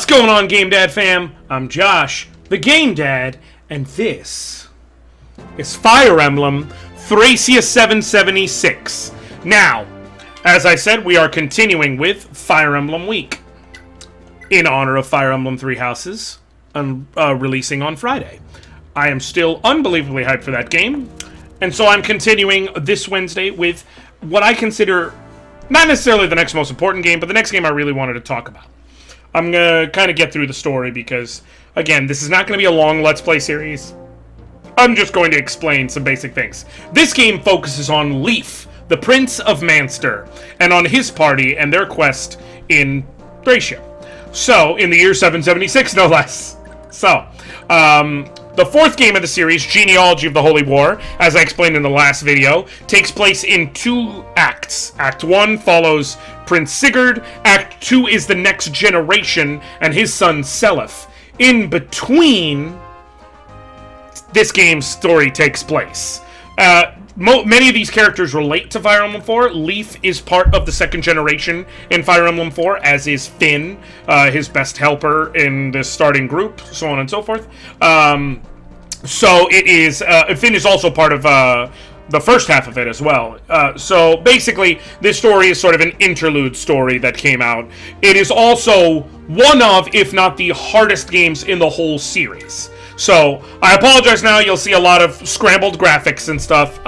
What's going on, GameDad fam? I'm Josh, the GameDad, and this is Fire Emblem Thracia 776. Now, as I said, we are continuing with Fire Emblem Week in honor of Fire Emblem Three Houses releasing on Friday. I am still unbelievably hyped for that game, and so I'm continuing this Wednesday with what I consider not necessarily the next most important game, but the next game I really wanted to talk about. I'm going to kind of get through the story because, again, this is not going to be a long Let's Play series. I'm just going to explain some basic things. This game focuses on Leif, the Prince of Manster, and on his party and their quest in Thracia. So, in the year 776, no less. So, the fourth game of the series, Genealogy of the Holy War, as I explained in the last video, takes place in two acts. Act 1 follows Prince Sigurd. Act 2 is the next generation and his son Seliph. In between, this game's story takes place. Many of these characters relate to Fire Emblem 4. Leif is part of the second generation in Fire Emblem 4, as is Finn, his best helper in the starting group, so on and so forth. So it is, Finn is also part of the first half of it as well. So basically, this story is sort of an interlude story that came out. It is also one of, if not the hardest games in the whole series. So, I apologize now, you'll see a lot of scrambled graphics and stuff.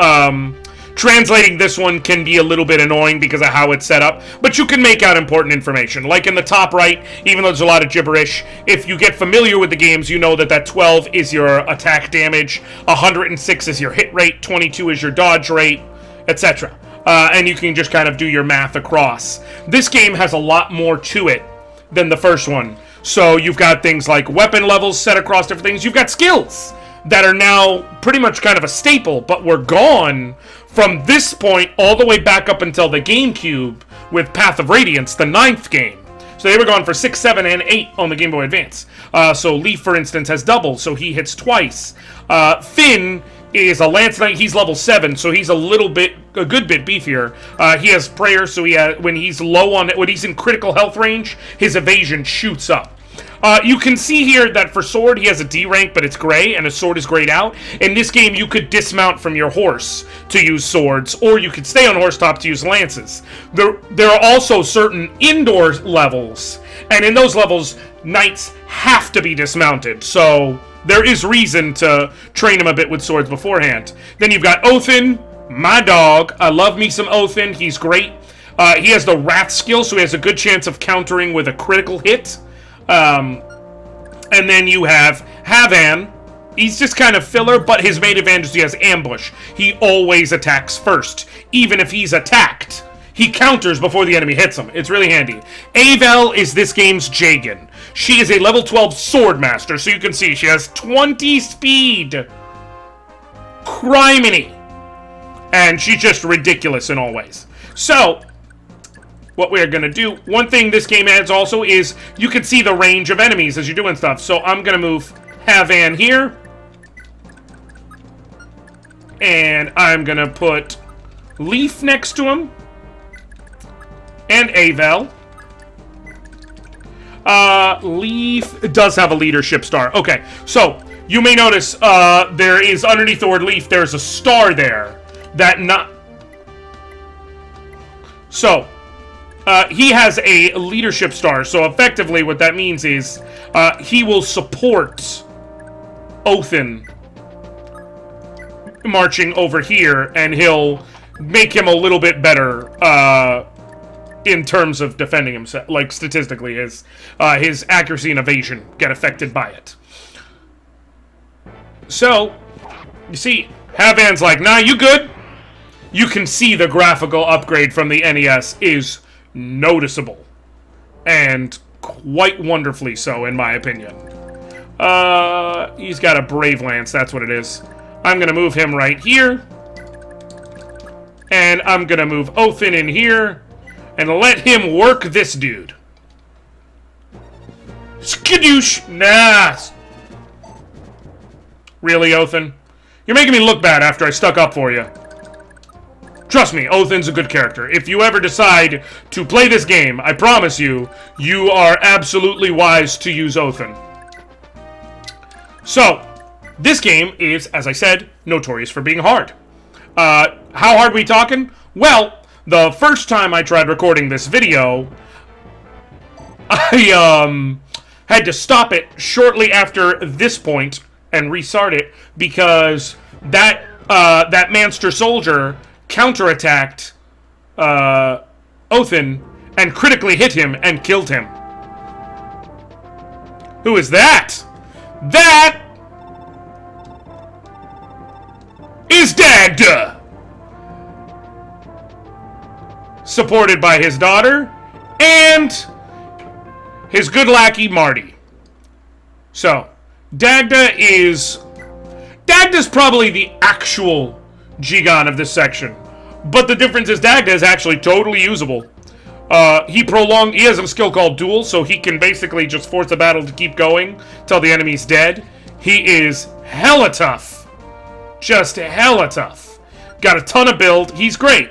Translating this one can be a little bit annoying because of how it's set up, but you can make out important information. Like in the top right, even though there's a lot of gibberish, if you get familiar with the games, you know that 12 is your attack damage, 106 is your hit rate, 22 is your dodge rate, etc. And you can just kind of do your math across. This game has a lot more to it than the first one. So you've got things like weapon levels set across different things. You've got skills that are now pretty much kind of a staple, but were gone from this point all the way back up until the GameCube with Path of Radiance, the 9th game. So they were gone for 6, 7, and 8 on the Game Boy Advance. So Leif, for instance, has double, so he hits twice. Finn is a Lance Knight. He's level 7, so he's a good bit beefier. He has prayer, so when he's when he's in critical health range, his evasion shoots up. You can see here that for sword, he has a D rank, but it's gray, and his sword is grayed out. In this game, you could dismount from your horse to use swords, or you could stay on horsetop to use lances. There are also certain indoor levels, and in those levels, knights have to be dismounted, so there is reason to train him a bit with swords beforehand. Then you've got Orsin, my dog. I love me some Orsin. He's great. He has the Wrath skill, so he has a good chance of countering with a critical hit. And then you have Havan. He's just kind of filler, but his main advantage is he has ambush. He always attacks first. Even if he's attacked, he counters before the enemy hits him. It's really handy. Avel is this game's Jagan. She is a level 12 sword master, so you can see she has 20 speed. Criminy. And she's just ridiculous in all ways. So, what we're going to do, one thing this game adds also is you can see the range of enemies as you're doing stuff. So I'm going to move Havan here. And I'm going to put Leif next to him. And Avel. Leif does have a leadership star. Okay, so you may notice there is underneath the word Leif, there's a star there. So he has a leadership star, so effectively what that means is he will support Orsin marching over here, and he'll make him a little bit better in terms of defending himself. Like, statistically, his accuracy and evasion get affected by it. So, you see, Havan's like, nah, you good? You can see the graphical upgrade from the NES is noticeable, and quite wonderfully so, in my opinion. He's got a Brave Lance, that's what it is. I'm gonna move him right here, and I'm gonna move Orsin in here, and let him work this dude. Skadoosh! Nah! Really, Orsin? You're making me look bad after I stuck up for you. Trust me, Othin's a good character. If you ever decide to play this game, I promise you, you are absolutely wise to use Othin. So, this game is, as I said, notorious for being hard. How hard are we talking? Well, the first time I tried recording this video, I had to stop it shortly after this point and restart it because that Manster soldier counterattacked Othin and critically hit him and killed him. Who is that? That is Dagda! Supported by his daughter and his good lackey Marty. So, Dagda's probably the actual Gigan of this section. But the difference is Dagda is actually totally usable. He has a skill called Duel, so he can basically just force a battle to keep going till the enemy's dead. He is hella tough. Just hella tough. Got a ton of build. He's great.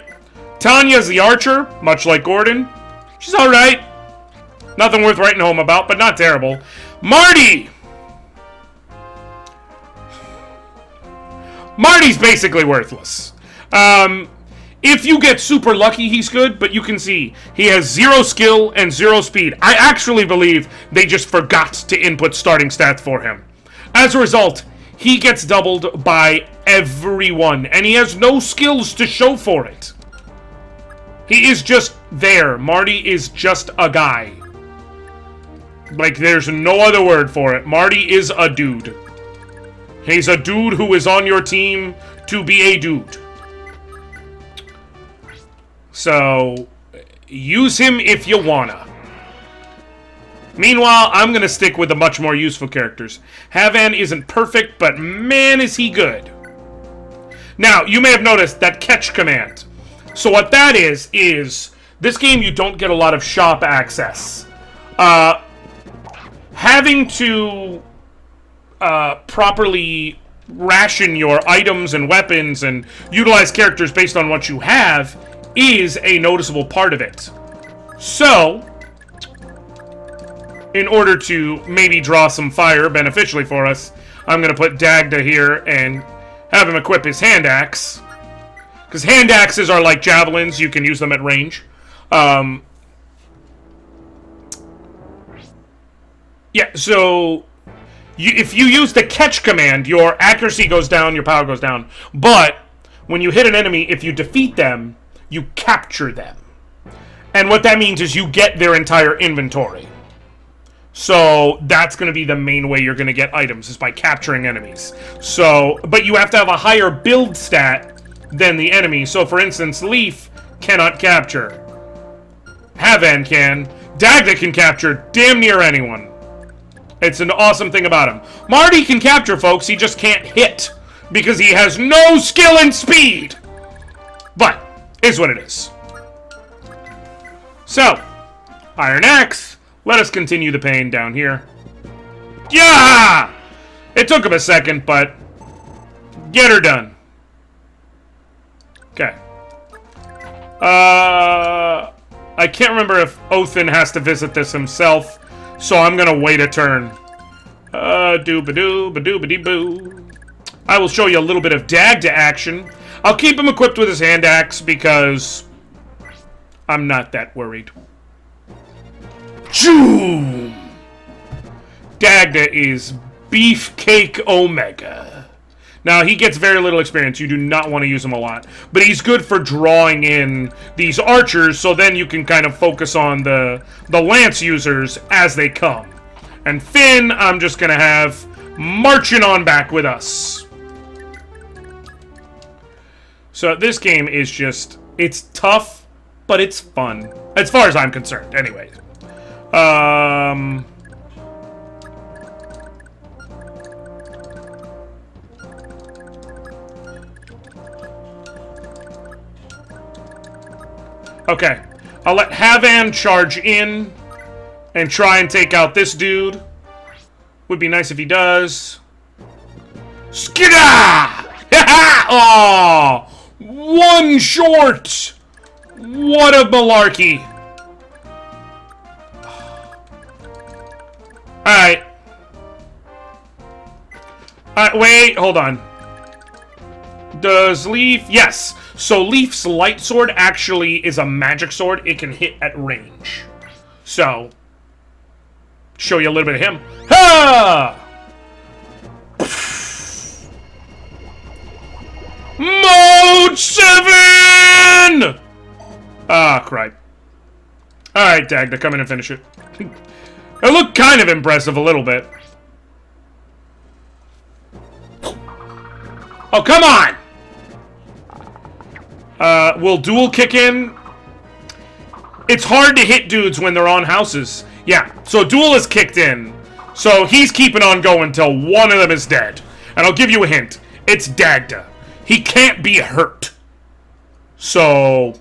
Tanya's the archer, much like Gordon. She's alright. Nothing worth writing home about, but not terrible. Marty! Marty's basically worthless. If you get super lucky, he's good, but you can see he has 0 skill and 0 speed. I actually believe they just forgot to input starting stats for him. As a result, he gets doubled by everyone, and he has no skills to show for it. He is just there. Marty is just a guy. Like, there's no other word for it. Marty is a dude. He's a dude who is on your team to be a dude. So, use him if you wanna. Meanwhile, I'm gonna stick with the much more useful characters. Havan isn't perfect, but man is he good. Now, you may have noticed that catch command. So what that is this game you don't get a lot of shop access. Having to properly ration your items and weapons and utilize characters based on what you have is a noticeable part of it. So, in order to maybe draw some fire beneficially for us, I'm going to put Dagda here and have him equip his hand axe. Because hand axes are like javelins, you can use them at range. Yeah, so if you use the catch command, your accuracy goes down, your power goes down. But when you hit an enemy, if you defeat them, you capture them. And what that means is you get their entire inventory. So that's going to be the main way you're going to get items, is by capturing enemies. So, but you have to have a higher build stat than the enemy. So for instance, Leaf cannot capture. Havan can. Dagda can capture damn near anyone. It's an awesome thing about him. Marty can capture folks, he just can't hit. Because he has no skill and speed. But, is what it is. So, Iron Axe. Let us continue the pain down here. Yeah! It took him a second, but get her done. Okay. I can't remember if Othin has to visit this himself, so I'm gonna wait a turn. Doo-ba-doo-ba-doo-ba-dee-boo. I will show you a little bit of Dagda action. I'll keep him equipped with his hand axe because I'm not that worried. Choom! Dagda is Beefcake Omega. Now, he gets very little experience. You do not want to use him a lot. But he's good for drawing in these archers, so then you can kind of focus on the lance users as they come. And Finn, I'm just going to have marching on back with us. So this game is just, it's tough, but it's fun. As far as I'm concerned, anyway. Okay. I'll let Havan charge in and try and take out this dude. Would be nice if he does. Skida! Oh! One short! What a malarkey. Alright. Wait, hold on. Does Leaf... Yes. So Leaf's light sword actually is a magic sword. It can hit at range. So, show you a little bit of him. Ha! Mode 7! Ah, cripe. Alright, Dagda, come in and finish it. It looked kind of impressive a little bit. Oh, come on! Will duel kick in? It's hard to hit dudes when they're on houses. Yeah, so duel is kicked in. So he's keeping on going till one of them is dead. And I'll give you a hint. It's Dagda. He can't be hurt. So,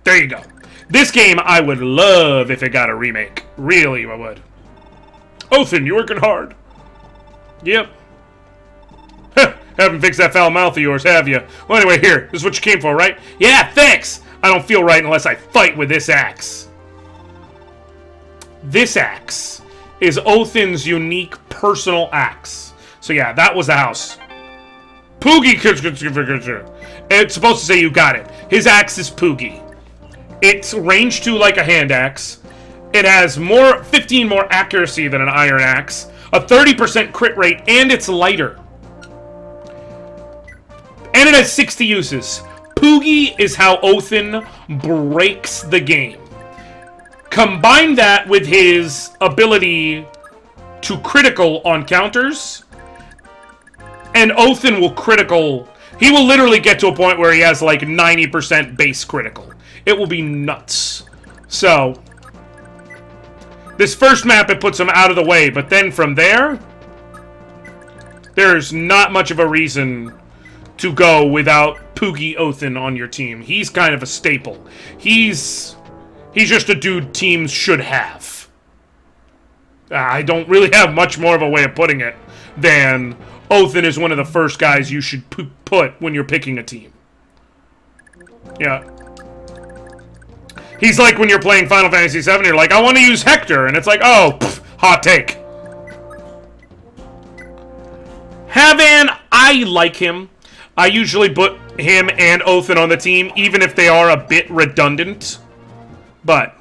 there you go. This game I would love if it got a remake. Really, I would. Orsin, you working hard? Yep. Haven't fixed that foul mouth of yours, have you? Well, anyway, here. This is what you came for, right? Yeah, thanks! I don't feel right unless I fight with this axe. This axe is Othin's unique personal axe. So yeah, that was the house. Pugi. It's supposed to say you got it. His axe is Pugi. It's range 2 like a hand axe. It has 15 more accuracy than an iron axe, a 30% crit rate, and it's lighter. And it has 60 uses. Pugi is how Orsin breaks the game. Combine that with his ability to critical on counters, and Orsin will critical. He will literally get to a point where he has like 90% base critical. It will be nuts. So, this first map, it puts him out of the way, but then from there, there's not much of a reason to go without Pugi Orsin on your team. He's kind of a staple. He's just a dude teams should have. I don't really have much more of a way of putting it than Orsin is one of the first guys you should put when you're picking a team. Yeah. He's like when you're playing Final Fantasy VII, you're like, I want to use Hector, and it's like, oh, pff, hot take. Havan, I like him. I usually put him and Orsin on the team, even if they are a bit redundant. But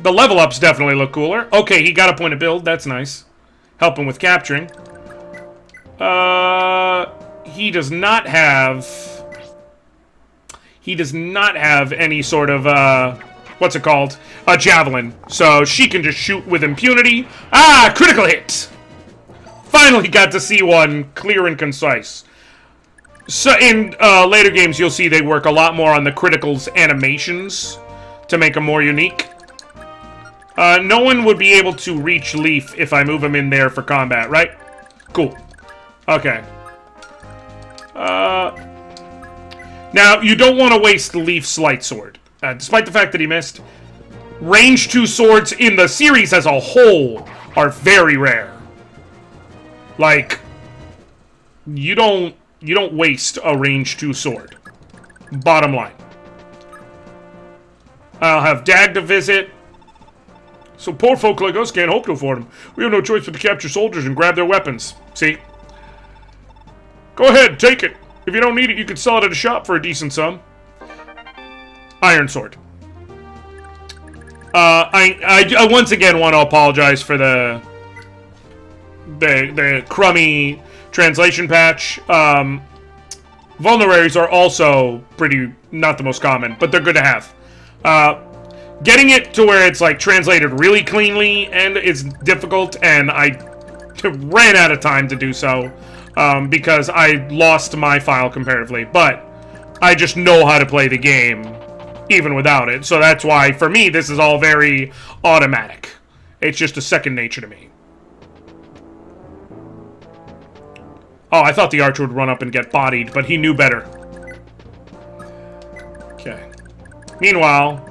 the level ups definitely look cooler. Okay, he got a point of build. That's nice. Help him with capturing. He does not have... He does not have any sort of, what's it called? A javelin. So she can just shoot with impunity. Ah, critical hit! Finally got to see one clear and concise. So in later games, you'll see they work a lot more on the criticals animations to make them more unique. No one would be able to reach Leaf if I move him in there for combat, right? Cool. Okay. Now, you don't want to waste Leaf's light sword. Despite the fact that he missed, range 2 swords in the series as a whole are very rare. Like, you don't waste a range 2 sword. Bottom line. I'll have Dag to visit. So poor folk like us can't hope to afford them. We have no choice but to capture soldiers and grab their weapons. See? Go ahead, take it. If you don't need it, you can sell it at a shop for a decent sum. Iron sword. I once again want to apologize for the crummy translation patch. Vulneraries are also pretty not the most common, but they're good to have. Getting it to where it's like translated really cleanly and it's difficult, and I ran out of time to do so. Because I lost my file comparatively, but I just know how to play the game even without it. So that's why, for me, this is all very automatic. It's just a second nature to me. Oh, I thought the archer would run up and get bodied, but he knew better. Okay. Meanwhile,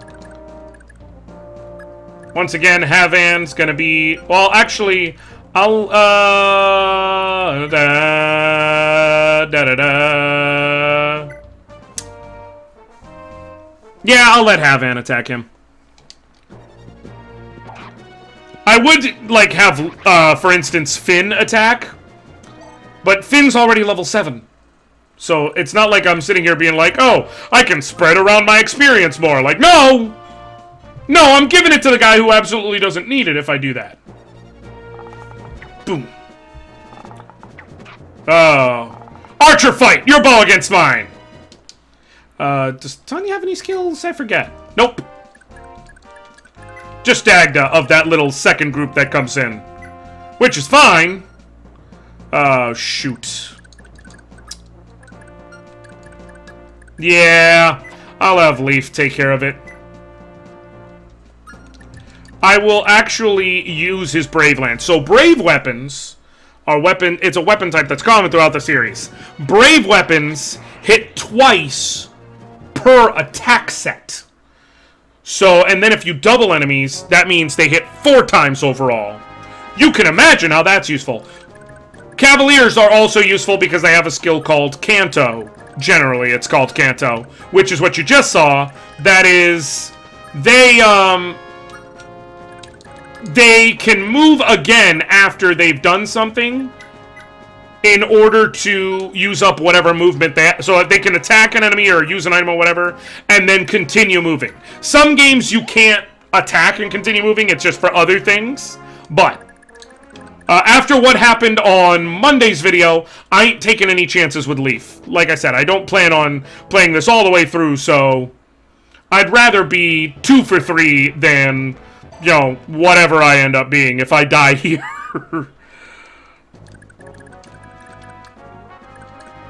once again, Havan's gonna be... Well, actually, I'll, Yeah, I'll let Havan attack him. I would, like, have, for instance, Finn attack. But Finn's already level 7. So it's not like I'm sitting here being like, oh, I can spread around my experience more. Like, no! No, I'm giving it to the guy who absolutely doesn't need it if I do that. Boom. Oh. Archer fight! Your bow against mine! Does Tanya have any skills? I forget. Nope. Just Dagda of that little second group that comes in. Which is fine. Oh, shoot. Yeah, I'll have Leaf take care of it. I will actually use his Brave Lance. So Brave Weapons are it's a weapon type that's common throughout the series. Brave Weapons hit twice per attack set. So, and then if you double enemies, that means they hit 4 times overall. You can imagine how that's useful. Cavaliers are also useful because they have a skill called Canto. Generally, it's called Canto, which is what you just saw. That is, they can move again after they've done something in order to use up whatever movement they have. So they can attack an enemy or use an item or whatever, and then continue moving. Some games you can't attack and continue moving, it's just for other things. But after what happened on Monday's video, I ain't taking any chances with Leaf. Like I said, I don't plan on playing this all the way through, so I'd rather be 2 for 3 than, you know, whatever I end up being if I die here.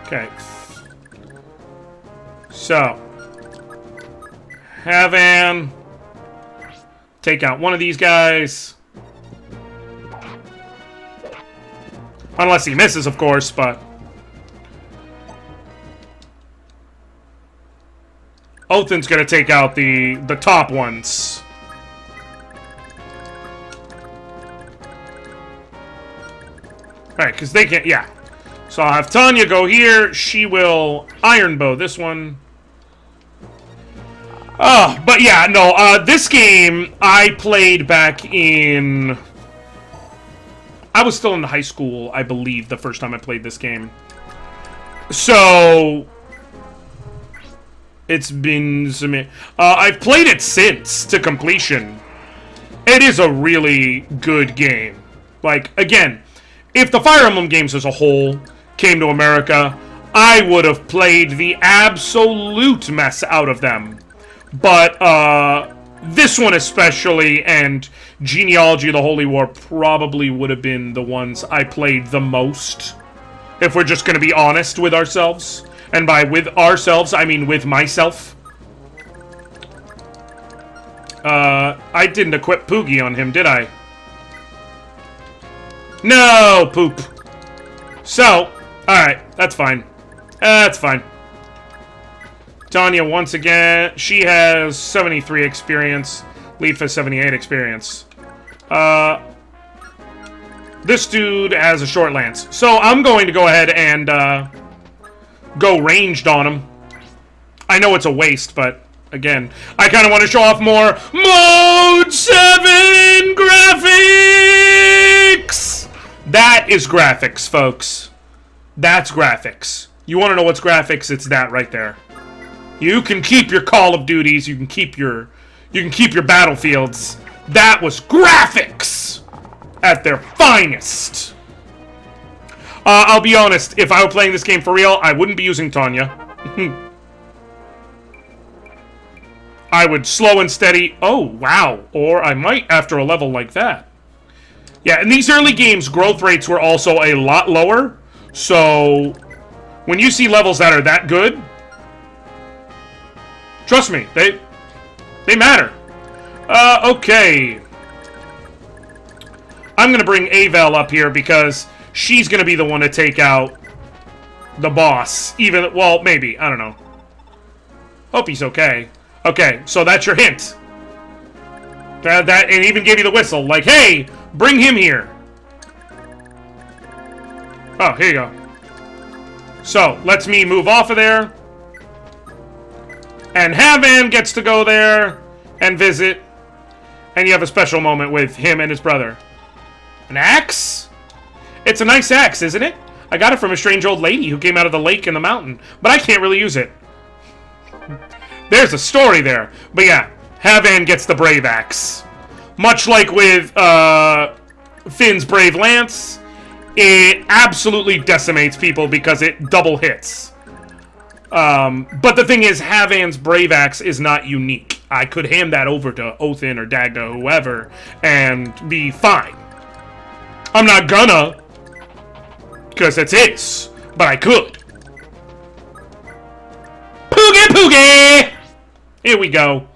Okay. So, Havan, take out one of these guys. Unless he misses, of course, but... Othin's gonna take out the top ones. Alright, because they can't... Yeah. So I'll have Tanya go here. She will Iron Bow this one. But yeah, no, this game I played back in... I was still in high school, I believe, the first time I played this game. So... It's been some... I've played it since, to completion. It is a really good game. Like, again, if the Fire Emblem games as a whole came to America, I would have played the absolute mess out of them. But, this one especially, and Genealogy of the Holy War probably would have been the ones I played the most. If we're just going to be honest with ourselves. And by with ourselves, I mean with myself. I didn't equip Pugi on him, did I? No, poop. So, alright, that's fine. That's fine. Tanya, once again, she has 73 experience. Leaf has 78 experience. This dude has a short lance. So I'm going to go ahead and go ranged on him. I know it's a waste, but again, I kind of want to show off more Mode 7 graphics! That is graphics, folks. That's graphics. You want to know what's graphics? It's that right there. You can keep your Call of Duties, you can keep your Battlefields. That was graphics at their finest. I'll be honest, if I were playing this game for real, I wouldn't be using Tanya. I would slow and steady. Oh, wow. Or I might after a level like that. Yeah, in these early games, growth rates were also a lot lower. So, when you see levels that are that good, trust me, they matter. Okay. I'm going to bring Avel up here because she's going to be the one to take out the boss. Even, well, maybe. I don't know. Hope he's okay. Okay, so that's your hint. That and even gave you the whistle. Like, hey, bring him here. Oh, here you go. So, lets me move off of there. And Havan gets to go there and visit. And you have a special moment with him and his brother. An axe? It's a nice axe, isn't it? I got it from a strange old lady who came out of the lake in the mountain. But I can't really use it. There's a story there. But yeah, Havan gets the brave axe. Much like with Finn's brave lance, it absolutely decimates people because it double hits. But the thing is, Havan's brave axe is not unique. I could hand that over to Orsin or Dagda or whoever and be fine. I'm not gonna, because it's his, but I could. Pugi Pugi! Here we go.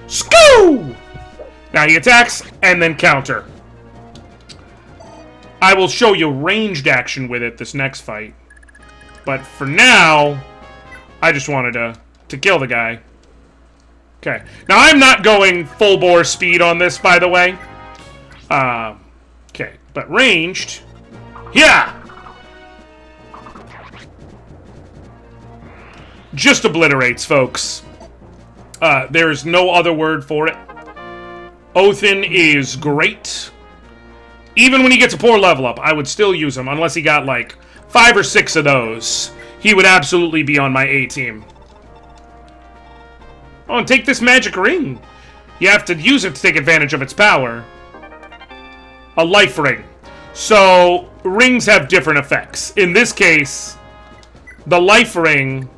Skoo! Now he attacks and then counter. I will show you ranged action with it this next fight. But for now, I just wanted to kill the guy. Okay. Now I'm not going full bore speed on this, by the way. Okay. But ranged. Yeah! Just obliterates, folks. There's no other word for it. Orsin is great. Even when he gets a poor level up, I would still use him, unless he got like 5 or 6 of those. He would absolutely be on my A team. Oh, and take this magic ring. You have to use it to take advantage of its power. A life ring. So, rings have different effects. In this case, the life ring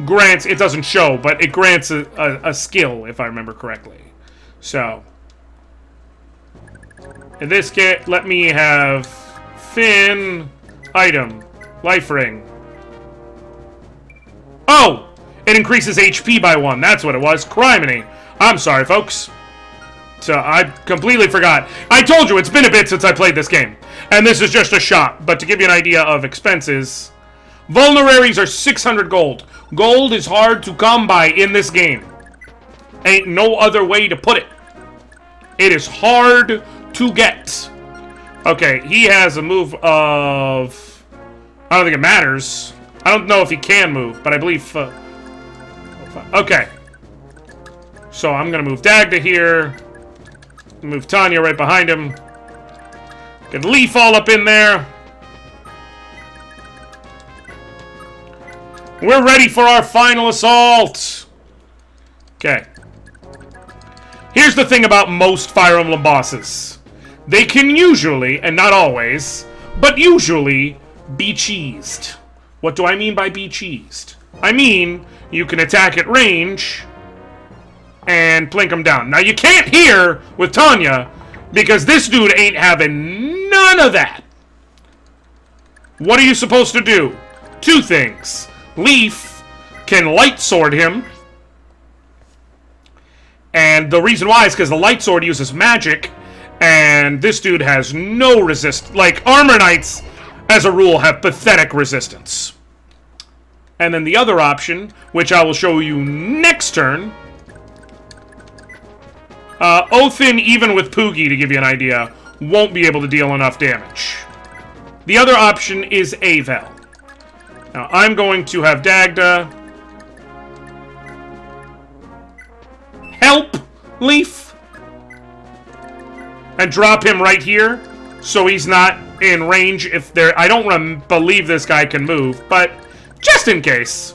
grants, it doesn't show, but it grants a skill, if I remember correctly. So, in this case, let me have Finn, item, life ring. Oh! It increases HP by 1. That's what it was. Criminy. I'm sorry, folks. So, I completely forgot. I told you, it's been a bit since I played this game. And this is just a shot. But to give you an idea of expenses, vulneraries are 600 gold. Gold is hard to come by in this game. Ain't no other way to put it. It is hard to get. Okay, he has a move of... I don't think it matters. I don't know if he can move, but I believe... okay. So I'm going to move Dagda here. Move Tanya right behind him. Get Leaf all up in there. We're ready for our final assault. Okay. Here's the thing about most Fire Emblem bosses. They can usually, and not always, but usually, be cheesed. What do I mean by be cheesed? I mean, you can attack at range and plink them down. Now, you can't here with Tanya, because this dude ain't having none of that. What are you supposed to do? 2 things. Leaf can light sword him. And the reason why is because the light sword uses magic, and this dude has no resist. Like, Armor Knights, as a rule, have pathetic resistance. And then the other option, which I will show you next turn, Orsin, even with Pugi, to give you an idea, won't be able to deal enough damage. The other option is Avel. Now, I'm going to have Dagda help Leaf and drop him right here so he's not in range if there... I don't believe this guy can move, but just in case.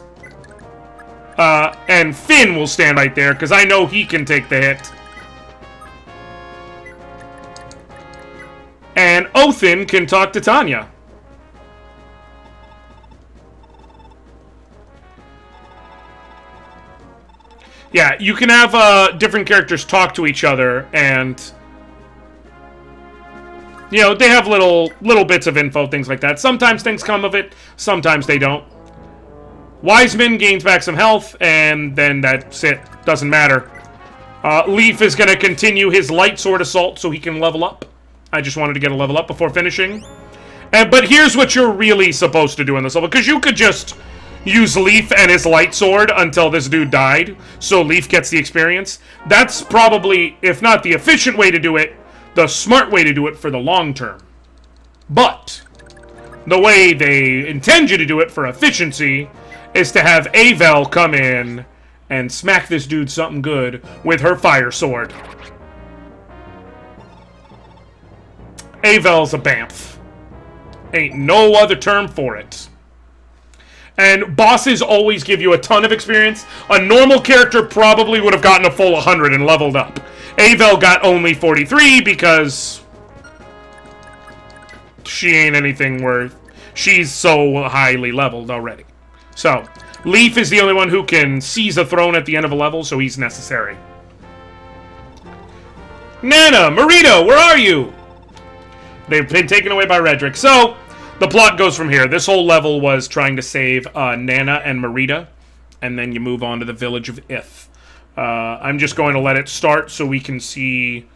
And Finn will stand right there because I know he can take the hit. And Orsin can talk to Tanya. Yeah, you can have different characters talk to each other, and you know, they have little bits of info, things like that. Sometimes things come of it, sometimes they don't. Wiseman gains back some health, and then that's it. Doesn't matter. Leaf is going to continue his light sword assault so he can level up. I just wanted to get a level up before finishing. But here's what you're really supposed to do in this level, because you could just use Leaf and his light sword until this dude died, so Leaf gets the experience. That's probably, if not the efficient way to do it, the smart way to do it for the long term. But the way they intend you to do it for efficiency is to have Avel come in and smack this dude something good with her fire sword. Avel's a bamf. Ain't no other term for it. And bosses always give you a ton of experience. A normal character probably would have gotten a full 100 and leveled up. Avel got only 43 because she ain't anything worth. She's so highly leveled already. So, Leaf is the only one who can seize a throne at the end of a level, so he's necessary. Nana, Marito, where are you? They've been taken away by Redrick. So, the plot goes from here. This whole level was trying to save Nana and Marita, and then you move on to the village of Ith. I'm just going to let it start so we can see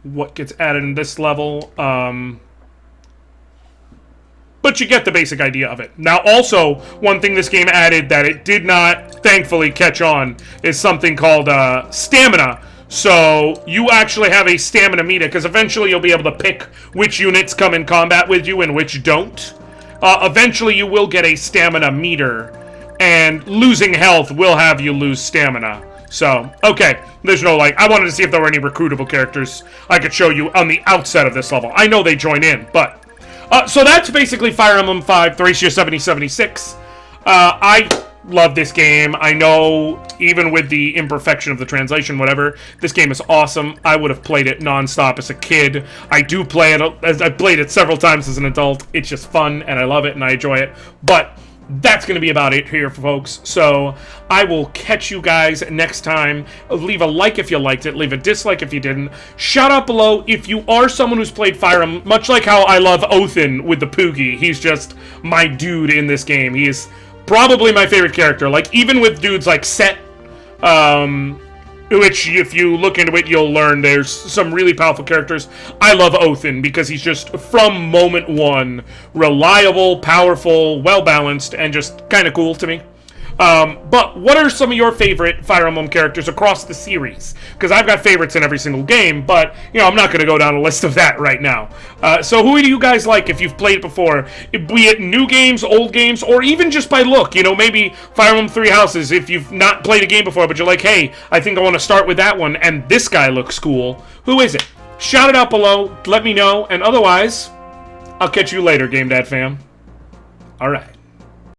what gets added in this level. But you get the basic idea of it. Now, also, one thing this game added that it did not, thankfully, catch on is something called stamina. So, you actually have a stamina meter, because eventually you'll be able to pick which units come in combat with you and which don't. Eventually you will get a stamina meter, and losing health will have you lose stamina. So, okay, there's no, I wanted to see if there were any recruitable characters I could show you on the outset of this level. I know they join in, but... so that's basically Fire Emblem 5, Thracia 7076. I love this game. I know, even with the imperfection of the translation, whatever, this game is awesome. I would have played it non-stop as a kid. I do play it, I've played it several times as an adult. It's just fun, and I love it, and I enjoy it. But that's going to be about it here, folks. So I will catch you guys next time. Leave a like if you liked it. Leave a dislike if you didn't. Shout out below if you are someone who's played Fire Emblem, much like how I love Orsin with the Pugi. He's just my dude in this game. He is probably my favorite character. Like, even with dudes like Set, which, if you look into it, you'll learn there's some really powerful characters. I love Orsin because he's just, from moment one, reliable, powerful, well-balanced, and just kind of cool to me. But what are some of your favorite Fire Emblem characters across the series? Because I've got favorites in every single game, but, you know, I'm not going to go down a list of that right now. So who do you guys like if you've played it before? Be it new games, old games, or even just by look. You know, maybe Fire Emblem Three Houses, if you've not played a game before, but you're like, hey, I think I want to start with that one, and this guy looks cool. Who is it? Shout it out below, let me know, and otherwise, I'll catch you later, GameDad fam. Alright.